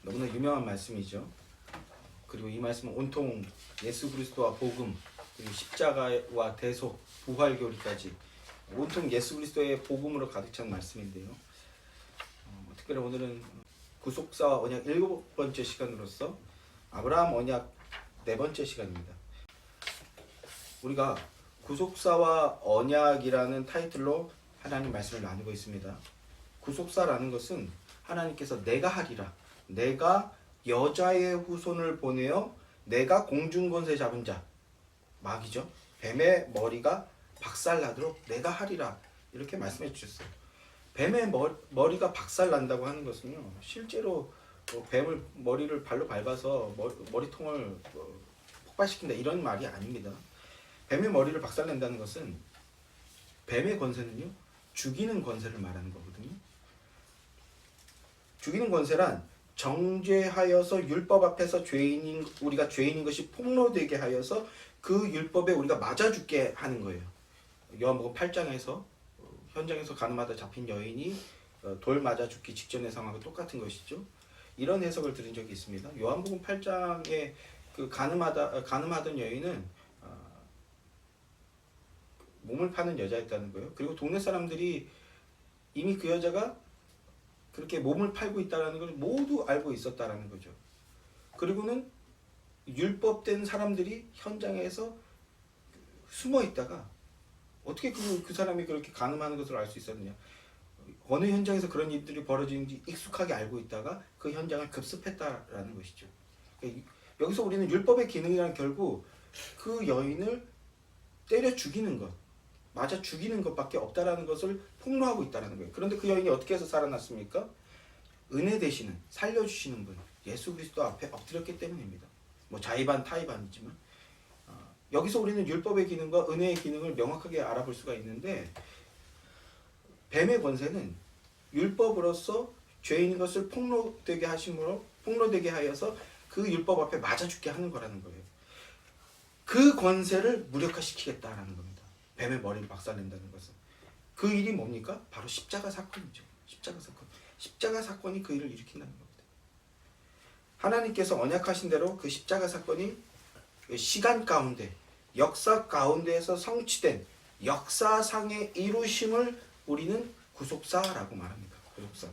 너무나 유명한 말씀이죠. 그리고 이 말씀은 온통 예수 그리스도와 복음, 그리고 십자가와 대속, 부활 교리까지 온통 예수 그리스도의 복음으로 가득 찬 말씀인데요. 특별히 오늘은 구속사와 언약 7번째 시간으로서 아브라함 언약 4번째 시간입니다. 우리가 구속사와 언약이라는 타이틀로 하나님 말씀을 나누고 있습니다. 구속사라는 것은 하나님께서 내가 하리라, 내가 여자의 후손을 보내어 내가 공중권세 잡은 자, 마귀죠. 뱀의 머리가 박살나도록 내가 하리라, 이렇게 말씀해 주셨어요. 뱀의 머리가 박살난다고 하는 것은요, 실제로 뱀을 머리를 발로 밟아서 머리통을 폭발시킨다, 이런 말이 아닙니다. 뱀의 머리를 박살낸다는 것은, 뱀의 권세는요, 죽이는 권세를 말하는 거거든요. 죽이는 권세란 정죄하여서 율법 앞에서 우리가 죄인인 것이 폭로되게 하여서 그 율법에 우리가 맞아 죽게 하는 거예요. 요한복음 8장에서 현장에서 가늠하다 잡힌 여인이 돌 맞아 죽기 직전의 상황과 똑같은 것이죠. 이런 해석을 들은 적이 있습니다. 요한복음 8장에 그 가늠하던 여인은 몸을 파는 여자였다는 거예요. 그리고 동네 사람들이 이미 그 여자가 그렇게 몸을 팔고 있다는 걸 모두 알고 있었다는 거죠. 그리고는 율법된 사람들이 현장에서 숨어 있다가 어떻게 그 사람이 그렇게 가늠하는 것을 알 수 있었느냐. 어느 현장에서 그런 일들이 벌어지는지 익숙하게 알고 있다가 그 현장을 급습했다라는 것이죠. 여기서 우리는 율법의 기능이란 결국 그 여인을 때려 죽이는 것, 맞아 죽이는 것밖에 없다라는 것을 폭로하고 있다는 거예요. 그런데 그 여인이 어떻게 해서 살아났습니까? 은혜 되시는, 살려주시는 분, 예수 그리스도 앞에 엎드렸기 때문입니다. 뭐 자의반 타의반이지만 여기서 우리는 율법의 기능과 은혜의 기능을 명확하게 알아볼 수가 있는데, 뱀의 권세는 율법으로서 죄인인 것을 폭로되게 하여서 그 율법 앞에 맞아 죽게 하는 거라는 거예요. 그 권세를 무력화시키겠다라는 겁니다. 뱀의 머리를 박살낸다는 것은. 그 일이 뭡니까? 바로 십자가 사건이죠. 십자가 사건. 십자가 사건이 그 일을 일으킨다는 겁니다. 하나님께서 언약하신 대로 그 십자가 사건이 시간 가운데, 역사 가운데에서 성취된 역사상의 이루심을 우리는 구속사라고 말합니다. 구속사.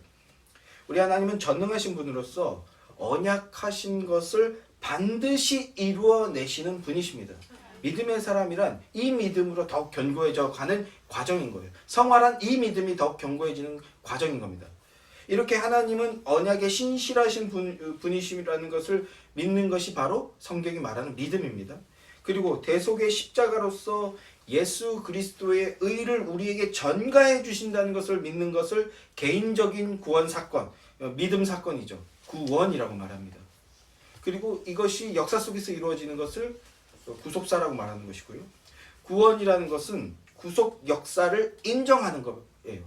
우리 하나님은 전능하신 분으로서 언약하신 것을 반드시 이루어내시는 분이십니다. 믿음의 사람이란 이 믿음으로 더욱 견고해져 가는 과정인 거예요. 성화란 이 믿음이 더욱 견고해지는 과정인 겁니다. 이렇게 하나님은 언약에 신실하신 분이시라는 것을 믿는 것이 바로 성경이 말하는 믿음입니다. 그리고 대속의 십자가로서 예수 그리스도의 의를 우리에게 전가해 주신다는 것을 믿는 것을 개인적인 구원 사건, 믿음 사건이죠. 구원이라고 말합니다. 그리고 이것이 역사 속에서 이루어지는 것을 구속사라고 말하는 것이고요. 구원이라는 것은 구속 역사를 인정하는 거예요.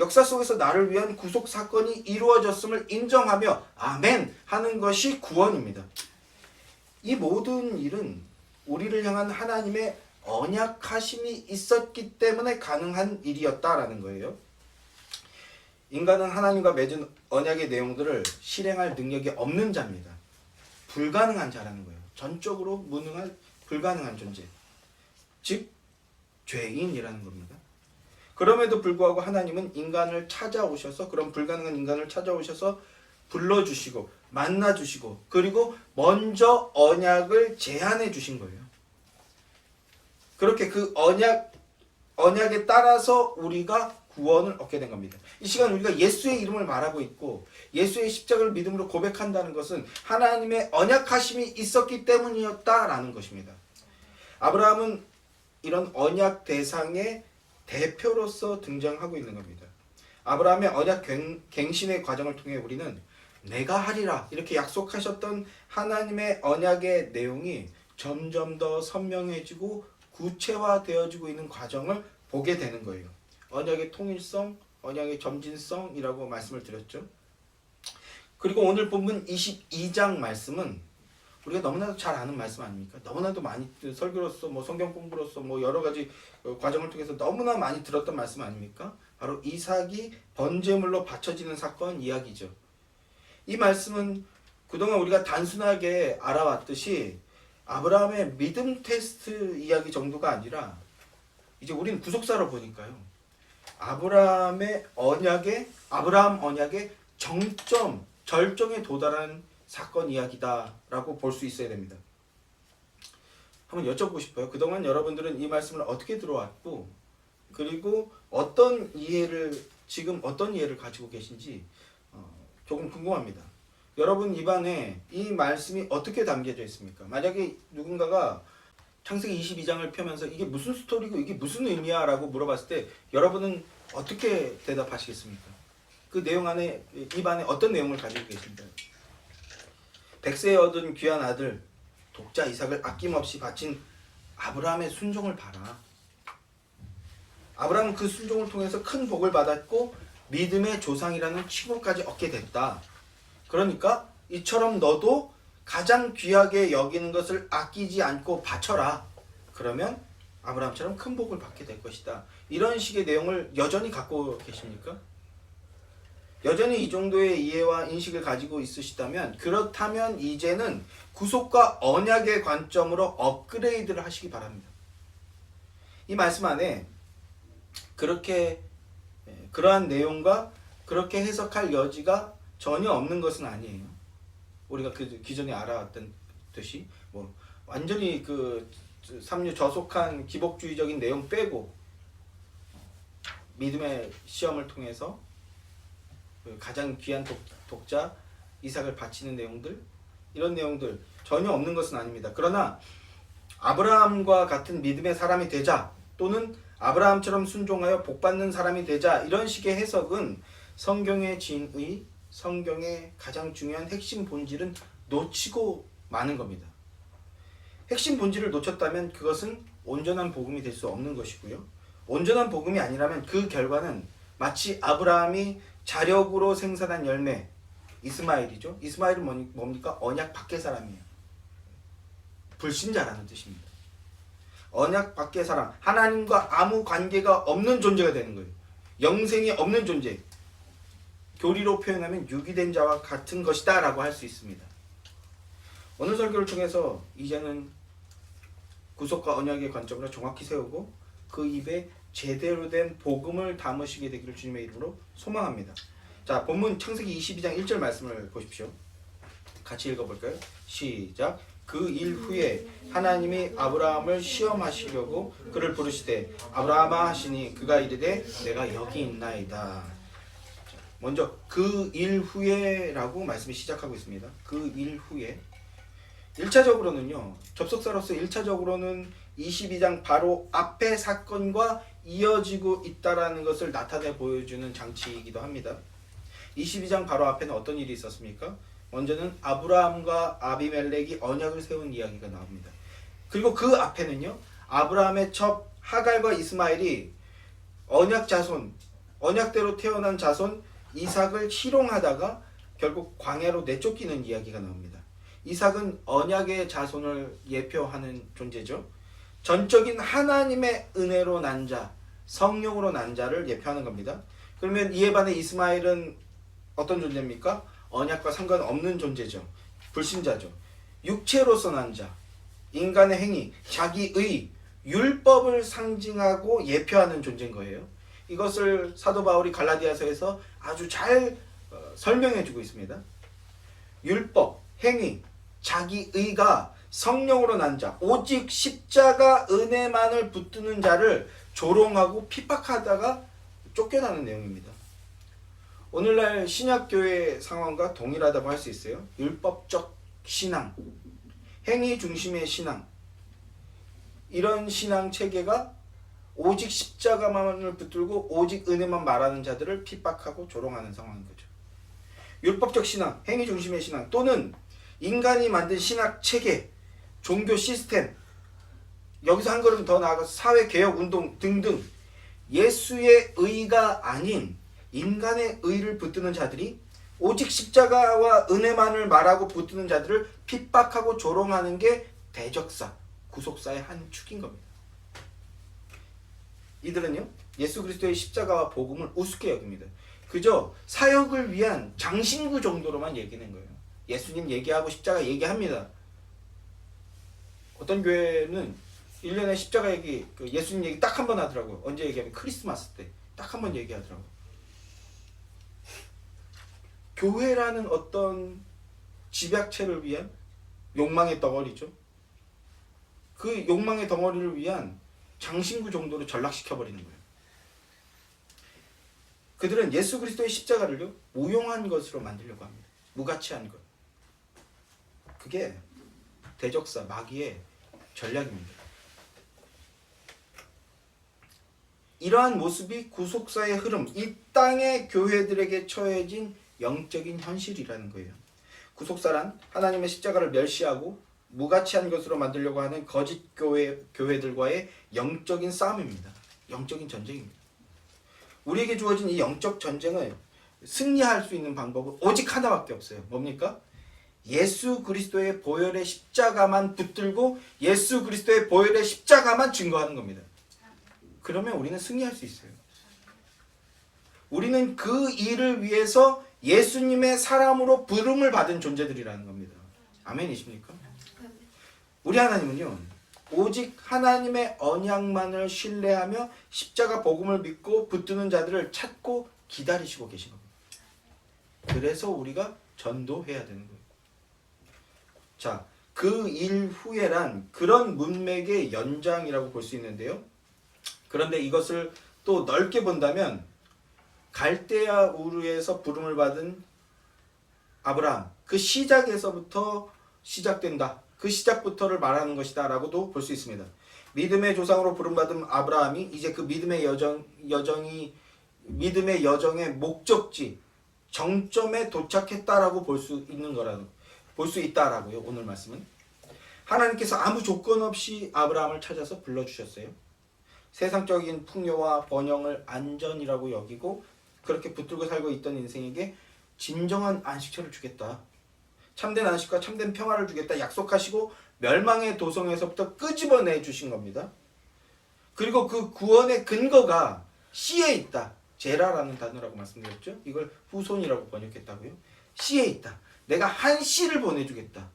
역사 속에서 나를 위한 구속 사건이 이루어졌음을 인정하며 아멘 하는 것이 구원입니다. 이 모든 일은 우리를 향한 하나님의 언약하심이 있었기 때문에 가능한 일이었다라는 거예요. 인간은 하나님과 맺은 언약의 내용들을 실행할 능력이 없는 자입니다. 불가능한 자라는 거예요. 전적으로 무능한 불가능한 존재. 즉 죄인이라는 겁니다. 그럼에도 불구하고 하나님은 인간을 찾아오셔서, 그런 불가능한 인간을 찾아오셔서 불러주시고 만나주시고 그리고 먼저 언약을 제안해 주신 거예요. 그렇게 그 언약에 따라서 우리가 구원을 얻게 된 겁니다. 이 시간 우리가 예수의 이름을 말하고 있고 예수의 십자가를 믿음으로 고백한다는 것은 하나님의 언약하심이 있었기 때문이었다라는 것입니다. 아브라함은 이런 언약 대상의 대표로서 등장하고 있는 겁니다. 아브라함의 언약 갱신의 과정을 통해 우리는 내가 하리라 이렇게 약속하셨던 하나님의 언약의 내용이 점점 더 선명해지고 구체화되어지고 있는 과정을 보게 되는 거예요. 언약의 통일성, 언약의 점진성이라고 말씀을 드렸죠. 그리고 오늘 본문 22장 말씀은 우리가 너무나도 잘 아는 말씀 아닙니까? 너무나도 많이 설교로서 성경 공부로서 여러 가지 과정을 통해서 너무나 많이 들었던 말씀 아닙니까? 바로 이삭이 번제물로 바쳐지는 사건 이야기죠. 이 말씀은 그동안 우리가 단순하게 알아왔듯이 아브라함의 믿음 테스트 이야기 정도가 아니라 이제 우리는 구속사로 보니까요. 아브라함 언약의 정점, 절정에 도달한 사건 이야기다라고 볼 수 있어야 됩니다. 한번 여쭤보고 싶어요. 그동안 여러분들은 이 말씀을 어떻게 들어왔고, 그리고 지금 어떤 이해를 가지고 계신지 조금 궁금합니다. 여러분 입안에 이 말씀이 어떻게 담겨져 있습니까? 만약에 누군가가 창세기 22장을 펴면서 이게 무슨 스토리고 이게 무슨 의미야? 라고 물어봤을 때 여러분은 어떻게 대답하시겠습니까? 그 내용 안에, 입안에 어떤 내용을 가지고 계십니까? 백세에 얻은 귀한 아들 독자 이삭을 아낌없이 바친 아브라함의 순종을 봐라. 아브라함은 그 순종을 통해서 큰 복을 받았고 믿음의 조상이라는 칭호까지 얻게 됐다. 그러니까 이처럼 너도 가장 귀하게 여기는 것을 아끼지 않고 바쳐라. 그러면 아브라함처럼 큰 복을 받게 될 것이다. 이런 식의 내용을 여전히 갖고 계십니까? 여전히 이 정도의 이해와 인식을 가지고 있으시다면, 그렇다면 이제는 구속과 언약의 관점으로 업그레이드를 하시기 바랍니다. 이 말씀 안에 그러한 내용과 그렇게 해석할 여지가 전혀 없는 것은 아니에요. 우리가 그 기존에 알아왔던 듯이 완전히 그 삼류 저속한 기복주의적인 내용 빼고 믿음의 시험을 통해서 가장 귀한 독자 이삭을 바치는 내용들, 이런 내용들 전혀 없는 것은 아닙니다. 그러나 아브라함과 같은 믿음의 사람이 되자, 또는 아브라함처럼 순종하여 복받는 사람이 되자, 이런 식의 해석은 성경의 진의, 성경의 가장 중요한 핵심 본질은 놓치고 마는 겁니다. 핵심 본질을 놓쳤다면 그것은 온전한 복음이 될 수 없는 것이고요. 온전한 복음이 아니라면 그 결과는 마치 아브라함이 자력으로 생산한 열매, 이스마엘이죠. 이스마엘은 뭡니까? 언약 밖의 사람이에요. 불신자라는 뜻입니다. 언약 밖의 사람, 하나님과 아무 관계가 없는 존재가 되는 거예요. 영생이 없는 존재. 교리로 표현하면 유기된 자와 같은 것이다 라고 할 수 있습니다. 오늘 설교를 통해서 이제는 구속과 언약의 관점으로 정확히 세우고 그 입에 제대로 된 복음을 담으시게 되기를 주님의 이름으로 소망합니다. 자, 본문 창세기 22장 1절 말씀을 보십시오. 같이 읽어볼까요? 시작. 그 일 후에 하나님이 아브라함을 시험하시려고 그를 부르시되 아브라함아 하시니 그가 이르되 내가 여기 있나이다. 먼저 그 일 후에 라고 말씀이 시작하고 있습니다. 그 일 후에 1차적으로는요, 접속사로서 1차적으로는 22장 바로 앞의 사건과 이어지고 있다라는 것을 나타내 보여주는 장치이기도 합니다. 22장 바로 앞에는 어떤 일이 있었습니까? 먼저는 아브라함과 아비멜렉이 언약을 세운 이야기가 나옵니다. 그리고 그 앞에는요, 아브라함의 첩 하갈과 이스마엘이 언약 자손, 언약대로 태어난 자손 이삭을 희롱하다가 결국 광야로 내쫓기는 이야기가 나옵니다. 이삭은 언약의 자손을 예표하는 존재죠. 전적인 하나님의 은혜로 난 자, 성령으로 난 자를 예표하는 겁니다. 그러면 이에 반해 이스마엘은 어떤 존재입니까? 언약과 상관없는 존재죠. 불신자죠. 육체로서 난 자, 인간의 행위, 자기의, 율법을 상징하고 예표하는 존재인 거예요. 이것을 사도 바울이 갈라디아서에서 아주 잘 설명해 주고 있습니다. 율법, 행위, 자기의가 성령으로 난 자, 오직 십자가 은혜만을 붙드는 자를 조롱하고 핍박하다가 쫓겨나는 내용입니다. 오늘날 신약교회 상황과 동일하다고 할 수 있어요. 율법적 신앙, 행위 중심의 신앙, 이런 신앙 체계가 오직 십자가만을 붙들고 오직 은혜만 말하는 자들을 핍박하고 조롱하는 상황인 거죠. 율법적 신앙, 행위 중심의 신앙, 또는 인간이 만든 신학 체계, 종교 시스템, 여기서 한 걸음 더 나아가서 사회개혁운동 등등 예수의 의가 아닌 인간의 의를 붙드는 자들이 오직 십자가와 은혜만을 말하고 붙드는 자들을 핍박하고 조롱하는 게 대적사, 구속사의 한 축인 겁니다. 이들은요, 예수 그리스도의 십자가와 복음을 우습게 여깁니다. 그저 사역을 위한 장신구 정도로만 얘기하는 거예요. 예수님 얘기하고 십자가 얘기합니다. 어떤 교회는 1년에 십자가 얘기, 예수님 얘기 딱 한 번 하더라고요. 언제 얘기하면 크리스마스 때 딱 한 번 얘기하더라고요. 교회라는 어떤 집약체를 위한 욕망의 덩어리죠. 그 욕망의 덩어리를 위한 장신구 정도로 전락시켜버리는 거예요. 그들은 예수 그리스도의 십자가를요, 무용한 것으로 만들려고 합니다. 무가치한 것. 그게 대적사, 마귀의 전략입니다. 이러한 모습이 구속사의 흐름, 이 땅의 교회들에게 처해진 영적인 현실이라는 거예요. 구속사란 하나님의 십자가를 멸시하고 무가치한 것으로 만들려고 하는 거짓 교회들과의 영적인 싸움입니다. 영적인 전쟁입니다. 우리에게 주어진 이 영적 전쟁을 승리할 수 있는 방법은 오직 하나밖에 없어요. 뭡니까? 예수 그리스도의 보혈의 십자가만 붙들고 예수 그리스도의 보혈의 십자가만 증거하는 겁니다. 그러면 우리는 승리할 수 있어요. 우리는 그 일을 위해서 예수님의 사람으로 부름을 받은 존재들이라는 겁니다. 아멘이십니까? 우리 하나님은요, 오직 하나님의 언약만을 신뢰하며 십자가 복음을 믿고 붙드는 자들을 찾고 기다리시고 계신 겁니다. 그래서 우리가 전도해야 되는 거예요. 자, 그 일 후에란 그런 문맥의 연장이라고 볼 수 있는데요. 그런데 이것을 또 넓게 본다면 갈대아 우르에서 부름을 받은 아브라함, 그 시작에서부터 시작된다. 그 시작부터를 말하는 것이다 라고도 볼 수 있습니다. 믿음의 조상으로 부름받은 아브라함이 이제 그 믿음의 여정의 목적지, 정점에 도착했다라고 볼 수 있다라고요. 오늘 말씀은 하나님께서 아무 조건 없이 아브라함을 찾아서 불러주셨어요. 세상적인 풍요와 번영을 안전이라고 여기고 그렇게 붙들고 살고 있던 인생에게 진정한 안식처를 주겠다. 참된 안식과 참된 평화를 주겠다 약속하시고 멸망의 도성에서부터 끄집어내 주신 겁니다. 그리고 그 구원의 근거가 씨에 있다. 제라라는 단어라고 말씀드렸죠. 이걸 후손이라고 번역했다고요. 씨에 있다. 내가 한 씨를 보내주겠다.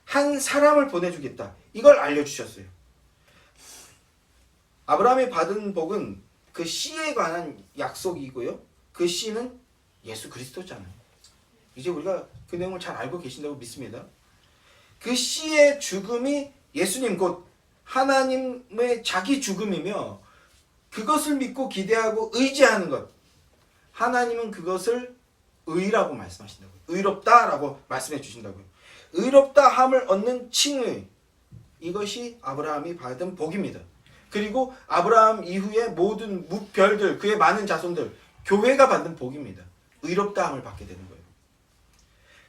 한 사람을 보내주겠다. 이걸 알려주셨어요. 아브라함이 받은 복은 그 씨에 관한 약속이고요. 그 씨는 예수 그리스도잖아요. 이제 우리가 그 내용을 잘 알고 계신다고 믿습니다. 그 씨의 죽음이 예수님 곧 하나님의 자기 죽음이며 그것을 믿고 기대하고 의지하는 것. 하나님은 그것을 의라고 말씀하신다고요. 의롭다라고 말씀해 주신다고요. 의롭다 함을 얻는 칭의. 이것이 아브라함이 받은 복입니다. 그리고 아브라함 이후에 모든 무별들, 그의 많은 자손들, 교회가 받는 복입니다. 의롭다 함을 받게 되는 거예요.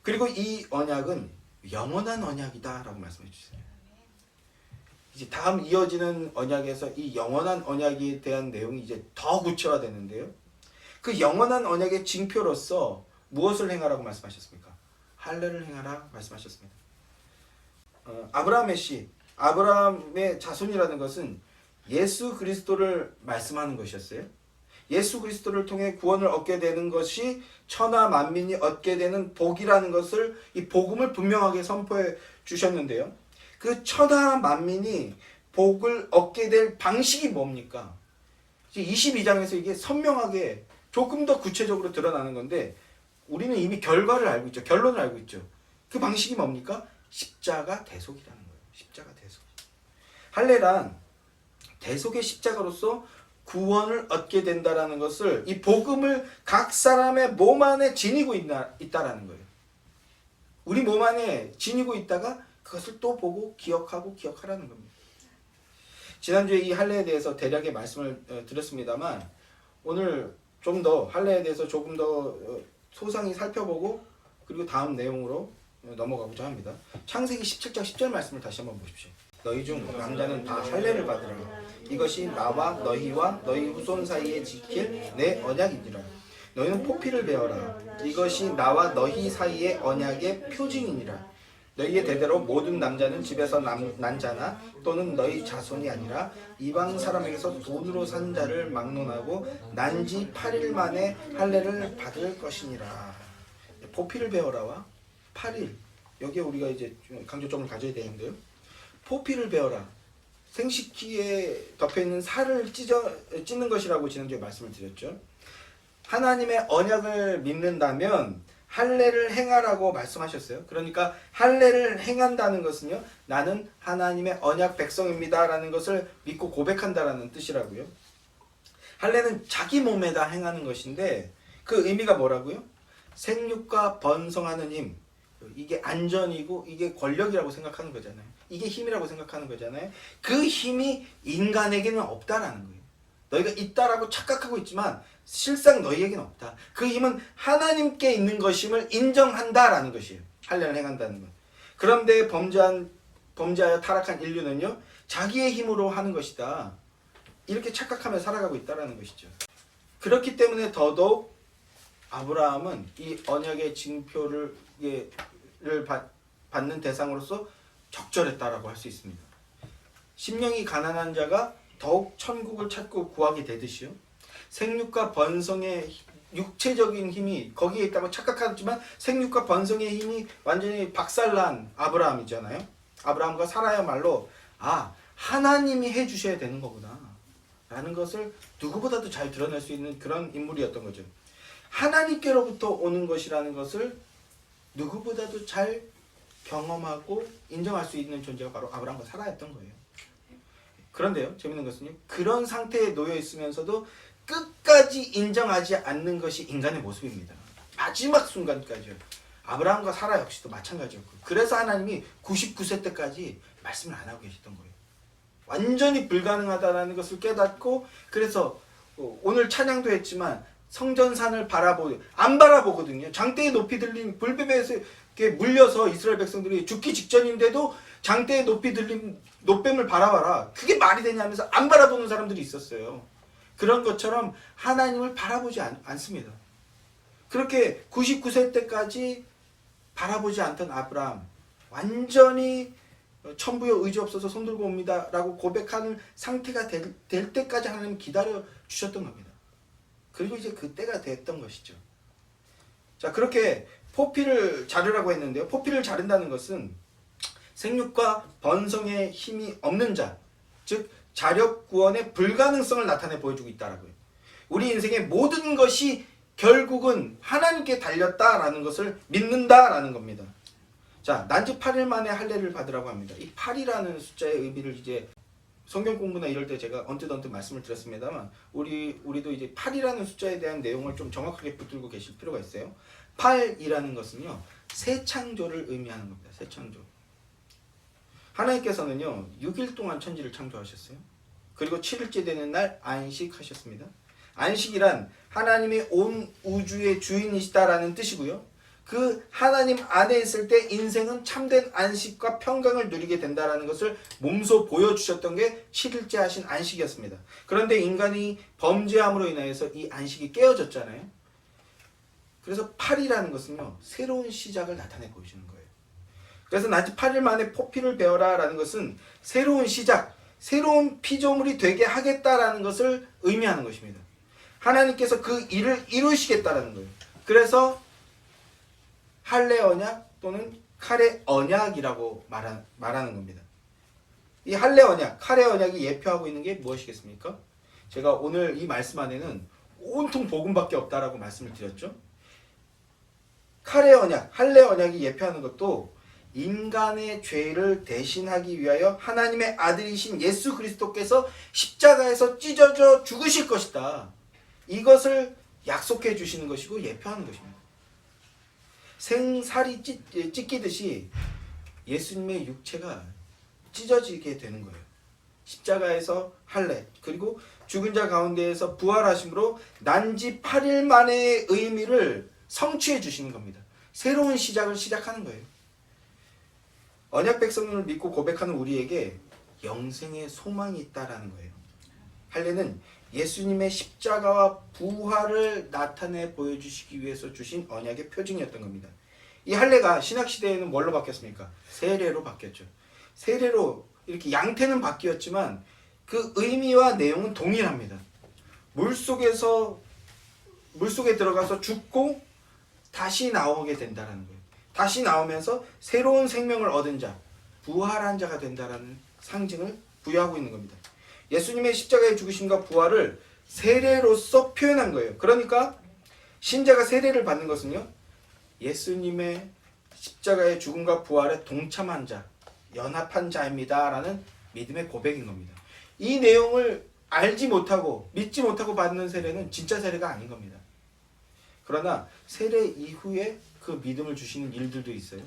그리고 이 언약은 영원한 언약이다 라고 말씀해 주세요. 이제 다음 이어지는 언약에서 이 영원한 언약에 대한 내용이 이제 더 구체화되는데요. 그 영원한 언약의 징표로서 무엇을 행하라고 말씀하셨습니까? 할례를 행하라 말씀하셨습니다. 아브라함의 씨, 아브라함의 자손이라는 것은 예수 그리스도를 말씀하는 것이었어요. 예수 그리스도를 통해 구원을 얻게 되는 것이 천하 만민이 얻게 되는 복이라는 것을 이 복음을 분명하게 선포해 주셨는데요. 그 천하 만민이 복을 얻게 될 방식이 뭡니까? 22장에서 이게 선명하게 조금 더 구체적으로 드러나는 건데 우리는 이미 결과를 알고 있죠. 결론을 알고 있죠. 그 방식이 뭡니까? 십자가 대속이라는 거예요. 십자가 대속. 할례란 대속의 십자가로서 구원을 얻게 된다라는 것을 이 복음을 각 사람의 몸 안에 지니고 있다라는 거예요. 우리 몸 안에 지니고 있다가 그것을 또 보고 기억하라는 겁니다. 지난주에 이 할례에 대해서 대략의 말씀을 드렸습니다만 오늘 좀 더 할례에 대해서 조금 더 소상히 살펴보고 그리고 다음 내용으로 넘어가고자 합니다. 창세기 17장 10절 말씀을 다시 한번 보십시오. 너희 중 남자는 다 할례를 받으라. 이것이 나와 너희와 너희 후손 사이에 지킬 내 언약이니라. 너희는 포피를 베어라. 이것이 나와 너희 사이의 언약의 표징이니라. 너희의 대대로 모든 남자는 집에서 난 자나 또는 너희 자손이 아니라 이방 사람에게서 돈으로 산 자를 막론하고 난 지 8일 만에 할례를 받을 것이니라. 포피를 베어라와 8일, 여기에 우리가 이제 강조점을 가져야 되는데요. 포피를 베어라, 생식기에 덮여있는 살을 찢는 것이라고 지난주에 말씀을 드렸죠. 하나님의 언약을 믿는다면 할례를 행하라고 말씀하셨어요. 그러니까 할례를 행한다는 것은요, 나는 하나님의 언약 백성입니다 라는 것을 믿고 고백한다라는 뜻이라고요. 할례는 자기 몸에다 행하는 것인데 그 의미가 뭐라고요? 생육과 번성하는 힘, 이게 안전이고 이게 권력이라고 생각하는 거잖아요. 이게 힘이라고 생각하는 거잖아요. 그 힘이 인간에게는 없다라는 거예요. 너희가 있다라고 착각하고 있지만 실상 너희에게는 없다. 그 힘은 하나님께 있는 것임을 인정한다라는 것이에요. 할례를 행한다는 건. 그런데 범죄하여 타락한 인류는요, 자기의 힘으로 하는 것이다, 이렇게 착각하며 살아가고 있다라는 것이죠. 그렇기 때문에 더더욱 아브라함은 이 언약의 징표를 받는 대상으로서 적절했다라고 할 수 있습니다. 심령이 가난한 자가 더욱 천국을 찾고 구하게 되듯이요, 생육과 번성의 육체적인 힘이 거기에 있다고 착각하지만 생육과 번성의 힘이 완전히 박살난 아브라함이잖아요. 아브라함과 사라야말로 하나님이 해주셔야 되는 거구나 라는 것을 누구보다도 잘 드러낼 수 있는 그런 인물이었던 거죠. 하나님께로부터 오는 것이라는 것을 누구보다도 잘 경험하고 인정할 수 있는 존재가 바로 아브라함과 사라였던 거예요. 그런데요, 재밌는 것은요, 그런 상태에 놓여 있으면서도 끝까지 인정하지 않는 것이 인간의 모습입니다. 마지막 순간까지요. 아브라함과 사라 역시도 마찬가지였고, 그래서 하나님이 99세 때까지 말씀을 안 하고 계셨던 거예요. 완전히 불가능하다는 것을 깨닫고, 그래서 오늘 찬양도 했지만 성전산을 안 바라보거든요. 장대의 높이 들린 불뱀에서 물려서 이스라엘 백성들이 죽기 직전인데도 장대의 높이 들린 노뱀을 바라봐라, 그게 말이 되냐면서 안 바라보는 사람들이 있었어요. 그런 것처럼 하나님을 바라보지 않습니다. 그렇게 99세 때까지 바라보지 않던 아브라함, 완전히 천부여 의지 없어서 손들고 옵니다 라고 고백하는 상태가 될 때까지 하나님 기다려 주셨던 겁니다. 그리고 이제 그때가 됐던 것이죠. 자, 그렇게 포피를 자르라고 했는데요, 포피를 자른다는 것은 생육과 번성의 힘이 없는 자, 즉 자력 구원의 불가능성을 나타내 보여주고 있다라고요. 우리 인생의 모든 것이 결국은 하나님께 달렸다라는 것을 믿는다라는 겁니다. 자, 난지 8일 만에 할례를 받으라고 합니다. 이 8이라는 숫자의 의미를 이제 성경 공부나 이럴 때 제가 언뜻 말씀을 드렸습니다만, 우리도 이제 8이라는 숫자에 대한 내용을 좀 정확하게 붙들고 계실 필요가 있어요. 8이라는 것은요, 새 창조를 의미하는 겁니다. 새 창조. 하나님께서는요, 6일 동안 천지를 창조하셨어요. 그리고 7일째 되는 날 안식하셨습니다. 안식이란 하나님이 온 우주의 주인이시다라는 뜻이고요. 그 하나님 안에 있을 때 인생은 참된 안식과 평강을 누리게 된다는 것을 몸소 보여주셨던 게 7일째 하신 안식이었습니다. 그런데 인간이 범죄함으로 인해서 이 안식이 깨어졌잖아요. 그래서 8이라는 것은요, 새로운 시작을 나타내 보이시는 거예요. 그래서 난지 8일 만에 포피를 베어라 라는 것은 새로운 시작, 새로운 피조물이 되게 하겠다라는 것을 의미하는 것입니다. 하나님께서 그 일을 이루시겠다라는 거예요. 그래서 할례 언약 또는 칼의 언약이라고 말하는 겁니다. 이 할례 언약, 칼의 언약이 예표하고 있는 게 무엇이겠습니까? 제가 오늘 이 말씀 안에는 온통 복음밖에 없다라고 말씀을 드렸죠. 칼의 언약, 할례 언약이 예표하는 것도 인간의 죄를 대신하기 위하여 하나님의 아들이신 예수 그리스도께서 십자가에서 찢어져 죽으실 것이다, 이것을 약속해 주시는 것이고 예표하는 것입니다. 생살이 찢기듯이 예수님의 육체가 찢어지게 되는 거예요. 십자가에서 할례, 그리고 죽은 자 가운데에서 부활하심으로 난지 8일 만의 의미를 성취해 주시는 겁니다. 새로운 시작을 시작하는 거예요. 언약 백성을 믿고 고백하는 우리에게 영생의 소망이 있다라는 거예요. 할례는 예수님의 십자가와 부활을 나타내 보여주시기 위해서 주신 언약의 표징이었던 겁니다. 이 할례가 신약 시대에는 뭘로 바뀌었습니까? 세례로 바뀌었죠. 세례로 이렇게 양태는 바뀌었지만 그 의미와 내용은 동일합니다. 물속에 들어가서 죽고 다시 나오게 된다는 거예요. 다시 나오면서 새로운 생명을 얻은 자, 부활한 자가 된다라는 상징을 부여하고 있는 겁니다. 예수님의 십자가의 죽으심과 부활을 세례로서 표현한 거예요. 그러니까 신자가 세례를 받는 것은요, 예수님의 십자가의 죽음과 부활에 동참한 자, 연합한 자입니다 라는 믿음의 고백인 겁니다. 이 내용을 알지 못하고 믿지 못하고 받는 세례는 진짜 세례가 아닌 겁니다. 그러나 세례 이후에 그 믿음을 주시는 일들도 있어요.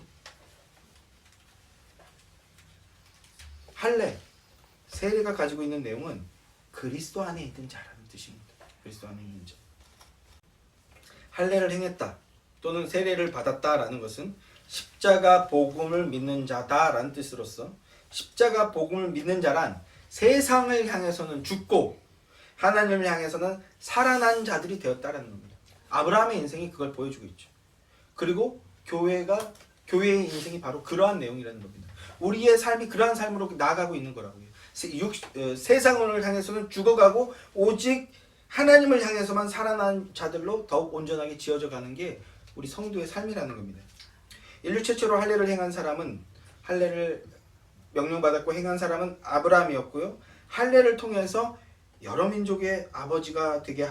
할례, 세례가 가지고 있는 내용은 그리스도 안에 있는 자라는 뜻입니다. 그리스도 안에 있는 자. 할례를 행했다 또는 세례를 받았다라는 것은 십자가 복음을 믿는 자다라는 뜻으로서 십자가 복음을 믿는 자란 세상을 향해서는 죽고 하나님을 향해서는 살아난 자들이 되었다라는 겁니다. 아브라함의 인생이 그걸 보여주고 있죠. 그리고 교회의 인생이 바로 그러한 내용이라는 겁니다. 우리의 삶이 그러한 삶으로 나아가고 있는 거라고요. 세상을 향해서는 죽어가고 오직 하나님을 향해서만 살아난 자들로 더욱 온전하게 지어져 가는 게 우리 성도의 삶이라는 겁니다. 인류 최초로 할례를 행한 사람은 할례를 명령받았고 행한 사람은 아브라함이었고요. 할례를 통해서 여러 민족의 아버지가 되게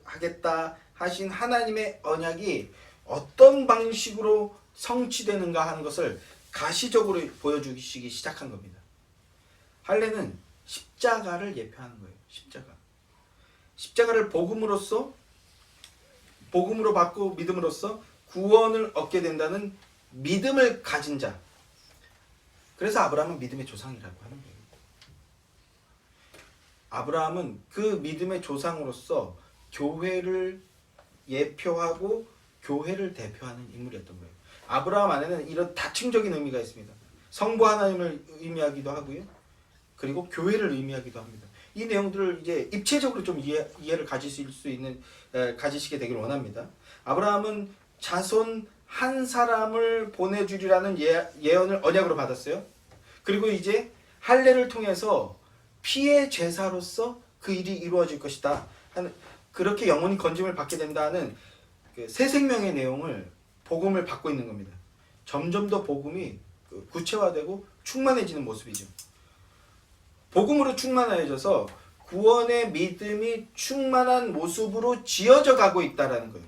하겠다 하신 하나님의 언약이 어떤 방식으로 성취되는가 하는 것을 가시적으로 보여주시기 시작한 겁니다. 할례는 십자가를 예표하는 거예요. 십자가를 복음으로 받고 믿음으로써 구원을 얻게 된다는 믿음을 가진 자. 그래서 아브라함은 믿음의 조상이라고 하는 거예요. 아브라함은 그 믿음의 조상으로서 교회를 예표하고 교회를 대표하는 인물이었던 거예요. 아브라함 안에는 이런 다층적인 의미가 있습니다. 성부 하나님을 의미하기도 하고요. 그리고 교회를 의미하기도 합니다. 이 내용들을 이제 입체적으로 좀 이해를 가지시게 되길 원합니다. 아브라함은 자손 한 사람을 보내주리라는 예언을 언약으로 받았어요. 그리고 이제 할례를 통해서 피의 제사로서 그 일이 이루어질 것이다. 그렇게 영혼이 건짐을 받게 된다는 새 생명의 내용을 복음을 받고 있는 겁니다. 점점 더 복음이 구체화되고 충만해지는 모습이죠. 복음으로 충만해져서 구원의 믿음이 충만한 모습으로 지어져 가고 있다는 거예요.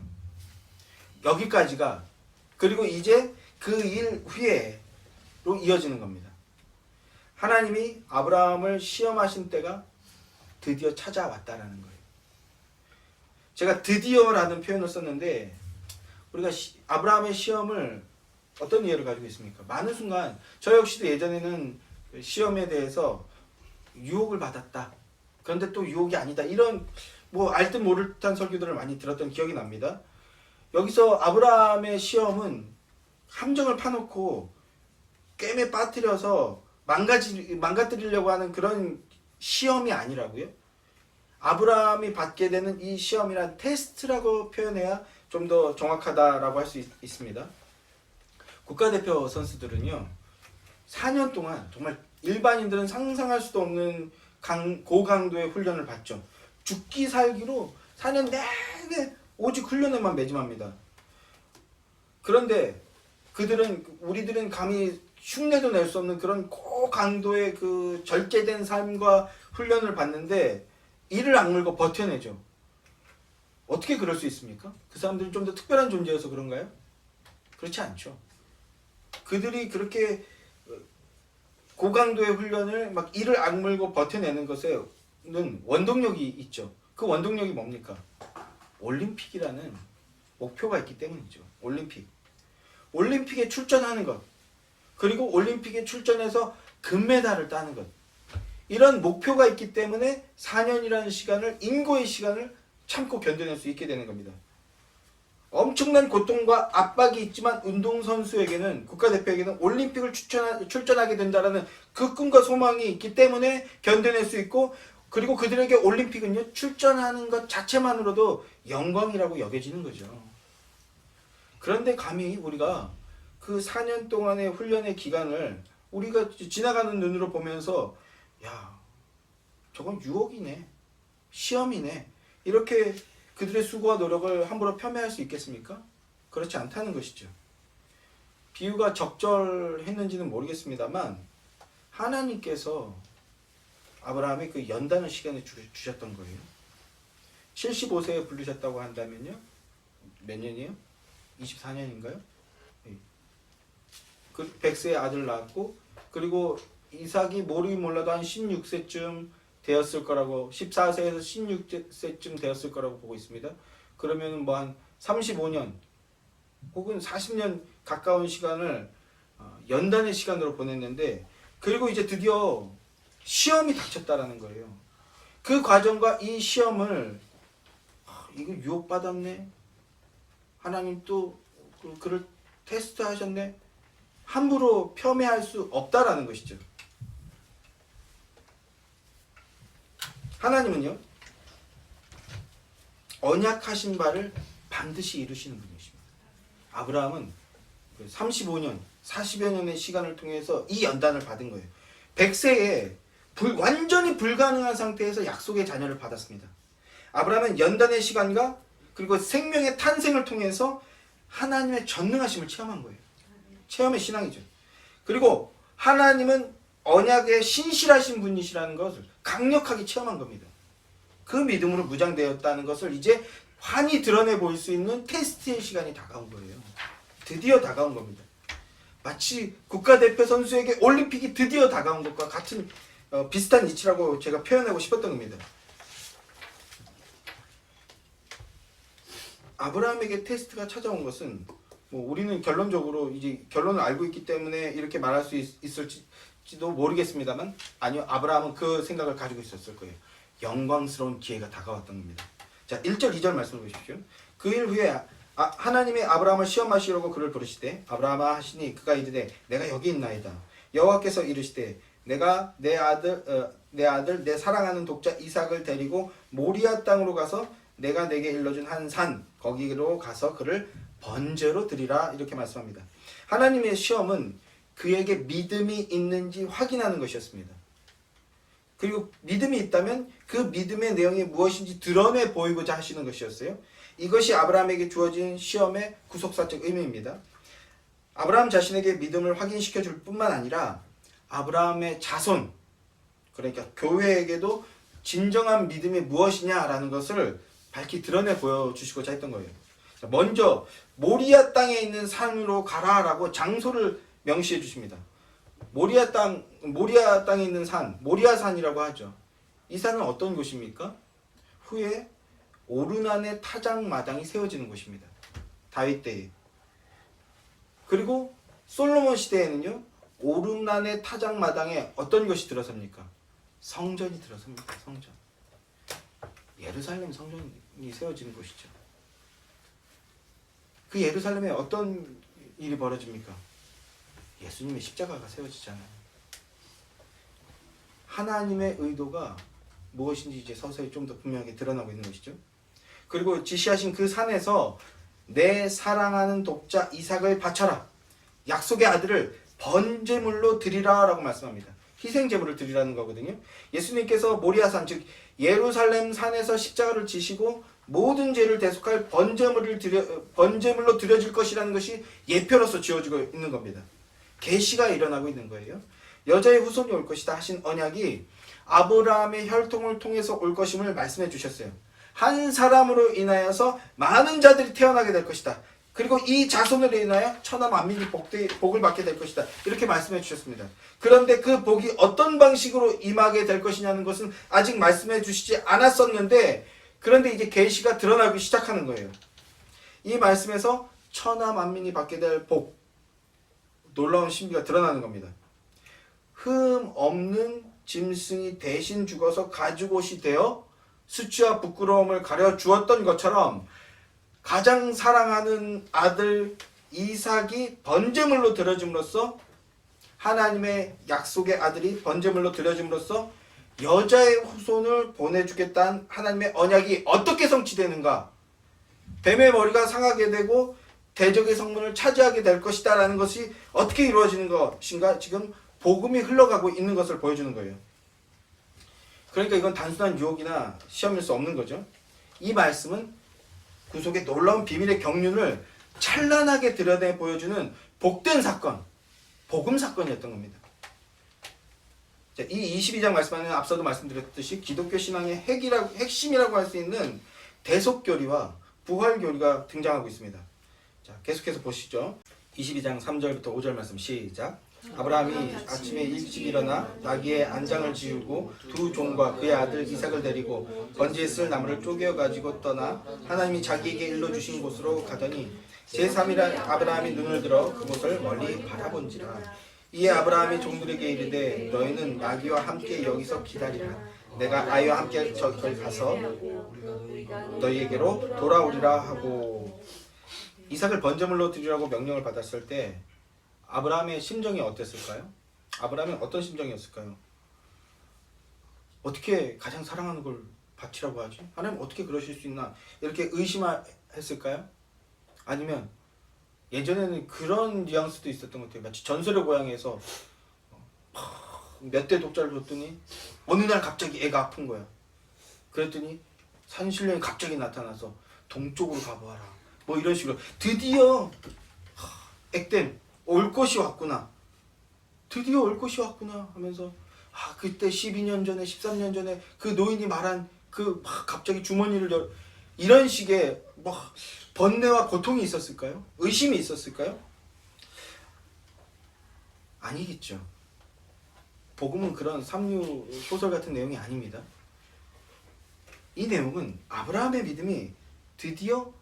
여기까지가. 그리고 이제 그 일 후에로 이어지는 겁니다. 하나님이 아브라함을 시험하신 때가 드디어 찾아왔다는 거예요. 제가 드디어라는 표현을 썼는데 우리가 아브라함의 시험을 어떤 이해를 가지고 있습니까? 많은 순간 저 역시도 예전에는 시험에 대해서 유혹을 받았다. 그런데 또 유혹이 아니다. 이런 알 듯 모를 듯한 설교들을 많이 들었던 기억이 납니다. 여기서 아브라함의 시험은 함정을 파놓고 꿰매 빠뜨려서 망가뜨리려고 하는 그런 시험이 아니라고요. 아브라함이 받게 되는 이 시험이란 테스트라고 표현해야 좀 더 정확하다라고 할 수 있습니다. 국가대표 선수들은요, 4년 동안 정말 일반인들은 상상할 수도 없는 고강도의 훈련을 받죠. 죽기 살기로 4년 내내 오직 훈련에만 매진합니다. 그런데 우리들은 감히 흉내도 낼 수 없는 그런 고강도의 그 절제된 삶과 훈련을 받는데 이를 악물고 버텨내죠. 어떻게 그럴 수 있습니까? 그 사람들은 좀 더 특별한 존재여서 그런가요? 그렇지 않죠. 그들이 그렇게 고강도의 훈련을 이를 악물고 버텨내는 것에는 원동력이 있죠. 그 원동력이 뭡니까? 올림픽이라는 목표가 있기 때문이죠. 올림픽에 출전하는 것, 그리고 올림픽에 출전해서 금메달을 따는 것, 이런 목표가 있기 때문에 4년이라는 시간을, 인고의 시간을 참고 견뎌낼 수 있게 되는 겁니다. 엄청난 고통과 압박이 있지만 운동선수에게는, 국가대표에게는 올림픽을 출전하게 된다는 그 꿈과 소망이 있기 때문에 견뎌낼 수 있고, 그리고 그들에게 올림픽은요, 출전하는 것 자체만으로도 영광이라고 여겨지는 거죠. 그런데 감히 우리가 그 4년 동안의 훈련의 기간을 우리가 지나가는 눈으로 보면서 야, 저건 유혹이네, 시험이네, 이렇게 그들의 수고와 노력을 함부로 폄훼할 수 있겠습니까? 그렇지 않다는 것이죠. 비유가 적절했는지는 모르겠습니다만 하나님께서 아브라함의 그 연단의 시간을 주셨던 거예요. 75세에 부르셨다고 한다면요, 몇 년이에요? 24년인가요? 그 100세에 아들 낳았고, 그리고 이삭이 모르긴 몰라도 한 16세쯤 되었을 거라고, 14세에서 16세쯤 되었을 거라고 보고 있습니다. 그러면 뭐 한 35년 혹은 40년 가까운 시간을 연단의 시간으로 보냈는데, 그리고 이제 드디어 시험이 닥쳤다라는 거예요. 그 과정과 이 시험을 이거 유혹받았네, 하나님 또 그를 테스트하셨네, 함부로 폄훼할 수 없다라는 것이죠. 하나님은요, 언약하신 바를 반드시 이루시는 분이십니다. 아브라함은 35년, 40여 년의 시간을 통해서 이 연단을 받은 거예요. 100세에 완전히 불가능한 상태에서 약속의 자녀를 받았습니다. 아브라함은 연단의 시간과 그리고 생명의 탄생을 통해서 하나님의 전능하심을 체험한 거예요. 체험의 신앙이죠. 그리고 하나님은 언약의 신실하신 분이시라는 것을 강력하게 체험한 겁니다. 그 믿음으로 무장되었다는 것을 이제 환히 드러내 보일 수 있는 테스트의 시간이 다가온 거예요. 드디어 다가온 겁니다. 마치 국가대표 선수에게 올림픽이 드디어 다가온 것과 같은 비슷한 이치라고 제가 표현하고 싶었던 겁니다. 아브라함에게 테스트가 찾아온 것은 뭐 우리는 결론적으로 이제 결론을 알고 있기 때문에 이렇게 말할 수 있을지도 모르겠습니다만, 아니요, 아브라함은 그 생각을 가지고 있었을 거예요. 영광스러운 기회가 다가왔던 겁니다. 자, 1절 2절 말씀을 보십시오. 그 일 후에 하나님이 아브라함을 시험하시려고 그를 부르시되 아브라함아 하시니 그가 이르되 내가 여기 있나이다. 여호와께서 이르시되 내가 내 아들 내 사랑하는 독자 이삭을 데리고 모리아 땅으로 가서 내가 내게 일러준 한 산 거기로 가서 그를 번제로 드리라, 이렇게 말씀합니다. 하나님의 시험은 그에게 믿음이 있는지 확인하는 것이었습니다. 그리고 믿음이 있다면 그 믿음의 내용이 무엇인지 드러내 보이고자 하시는 것이었어요. 이것이 아브라함에게 주어진 시험의 구속사적 의미입니다. 아브라함 자신에게 믿음을 확인시켜 줄 뿐만 아니라 아브라함의 자손, 그러니까 교회에게도 진정한 믿음이 무엇이냐라는 것을 밝히 드러내 보여주시고자 했던 거예요. 먼저 모리아 땅에 있는 산으로 가라라고 장소를 명시해 주십니다. 모리아 땅에 있는 산, 모리아산이라고 하죠. 이 산은 어떤 곳입니까? 후에 오르난의 타작마당이 세워지는 곳입니다. 다윗 때에. 그리고 솔로몬 시대에는요, 오르난의 타작마당에 어떤 것이 들어섭니까? 성전이 들어섭니다. 성전. 예루살렘 성전이 세워지는 곳이죠. 그 예루살렘에 어떤 일이 벌어집니까? 예수님의 십자가가 세워지잖아요. 하나님의 의도가 무엇인지 이제 서서히 좀 더 분명하게 드러나고 있는 것이죠. 그리고 지시하신 그 산에서 내 사랑하는 독자 이삭을 바쳐라. 약속의 아들을 번제물로 드리라 라고 말씀합니다. 희생제물을 드리라는 거거든요. 예수님께서 모리아산, 즉 예루살렘 산에서 십자가를 지시고 모든 죄를 대속할 번제물로 드려질 것이라는 것이 예표로서 지어지고 있는 겁니다. 계시가 일어나고 있는 거예요. 여자의 후손이 올 것이다 하신 언약이 아브라함의 혈통을 통해서 올 것임을 말씀해 주셨어요. 한 사람으로 인하여서 많은 자들이 태어나게 될 것이다. 그리고 이 자손으로 인하여 천하 만민이 복을 받게 될 것이다. 이렇게 말씀해 주셨습니다. 그런데 그 복이 어떤 방식으로 임하게 될 것이냐는 것은 아직 말씀해 주시지 않았었는데, 그런데 이제 계시가 드러나기 시작하는 거예요. 이 말씀에서 천하 만민이 받게 될 복, 놀라운 신비가 드러나는 겁니다. 흠 없는 짐승이 대신 죽어서 가죽옷이 되어 수치와 부끄러움을 가려 주었던 것처럼 가장 사랑하는 아들 이삭이 번제물로 드려짐으로써, 하나님의 약속의 아들이 번제물로 드려짐으로써 여자의 후손을 보내주겠다는 하나님의 언약이 어떻게 성취되는가? 뱀의 머리가 상하게 되고 대적의 성문을 차지하게 될 것이다라는 것이 어떻게 이루어지는 것인가 지금 복음이 흘러가고 있는 것을 보여주는 거예요. 그러니까 이건 단순한 유혹이나 시험일 수 없는 거죠. 이 말씀은 구속의 놀라운 비밀의 경륜을 찬란하게 드러내 보여주는 복된 사건, 복음 사건이었던 겁니다. 자, 이 22장 말씀하는 앞서도 말씀드렸듯이 기독교 신앙의 핵심이라고 할 수 있는 대속교리와 부활교리가 등장하고 있습니다. 자, 계속해서 보시죠. 22장 3절부터 5절 말씀 시작. 아브라함이 아침에 일찍 일어나 나귀의 안장을 지우고 두 종과 그의 아들 이삭을 데리고 번제에 쓸 나무를 쪼개어 가지고 떠나 하나님이 자기에게 일러주신 곳으로 가더니 제3일 아브라함이 눈을 들어 그곳을 멀리 바라본지라. 이에 아브라함이 종들에게 이르되 너희는 나귀와 함께 여기서 기다리라. 내가 아이와 함께 저기 가서 너희에게로 돌아오리라 하고. 이삭을 번제물로 드리라고 명령을 받았을 때 아브라함의 심정이 어땠을까요? 아브라함은 어떤 심정이었을까요? 어떻게 가장 사랑하는 걸 바치라고 하지? 하나님 어떻게 그러실 수 있나? 이렇게 의심했을까요? 아니면 예전에는 그런 뉘앙스도 있었던 것 같아요. 마치 전설의 고향에서 몇 대 독자를 줬더니 어느 날 갑자기 애가 아픈 거야. 그랬더니 산신령이 갑자기 나타나서 동쪽으로 가보아라. 뭐 이런 식으로 드디어 액땜 올 것이 왔구나. 드디어 올 것이 왔구나 하면서 그때 12년 전에 13년 전에 그 노인이 말한 그 갑자기 주머니를 이런 식의 번뇌와 고통이 있었을까요? 의심이 있었을까요? 아니겠죠. 복음은 그런 삼류 소설 같은 내용이 아닙니다. 이 내용은 아브라함의 믿음이 드디어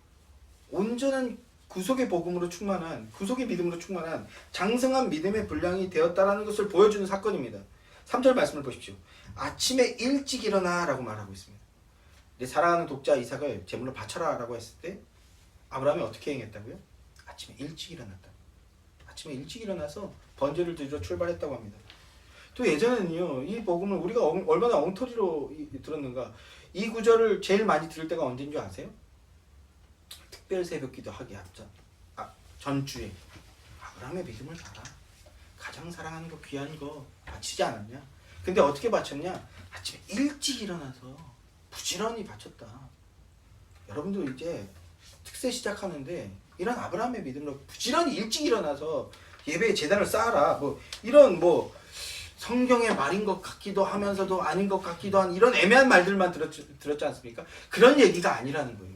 온전한 구속의 복음으로 충만한, 구속의 믿음으로 충만한 장성한 믿음의 분량이 되었다라는 것을 보여주는 사건입니다. 3절 말씀을 보십시오. 아침에 일찍 일어나 라고 말하고 있습니다. 내 사랑하는 독자 이삭을 제물로 바쳐라 라고 했을 때 아브라함이 어떻게 행했다고요? 아침에 일찍 일어났다. 아침에 일찍 일어나서 번제를 드리러 출발했다고 합니다. 또 예전에는요, 이 복음을 우리가 얼마나 엉터리로 들었는가. 이 구절을 제일 많이 들을 때가 언제인 줄 아세요? 특별 새벽기도 하기 전주에 아브라함의 믿음을 봐라. 가장 사랑하는 거 귀한 거 바치지 않았냐? 근데 어떻게 바쳤냐? 아침에 일찍 일어나서 부지런히 바쳤다. 여러분도 이제 특세 시작하는데 이런 아브라함의 믿음으로 부지런히 일찍 일어나서 예배의 제단을 쌓아라. 이런 성경의 말인 것 같기도 하면서도 아닌 것 같기도 한 이런 애매한 말들만 들었지 않습니까? 그런 얘기가 아니라는 거예요.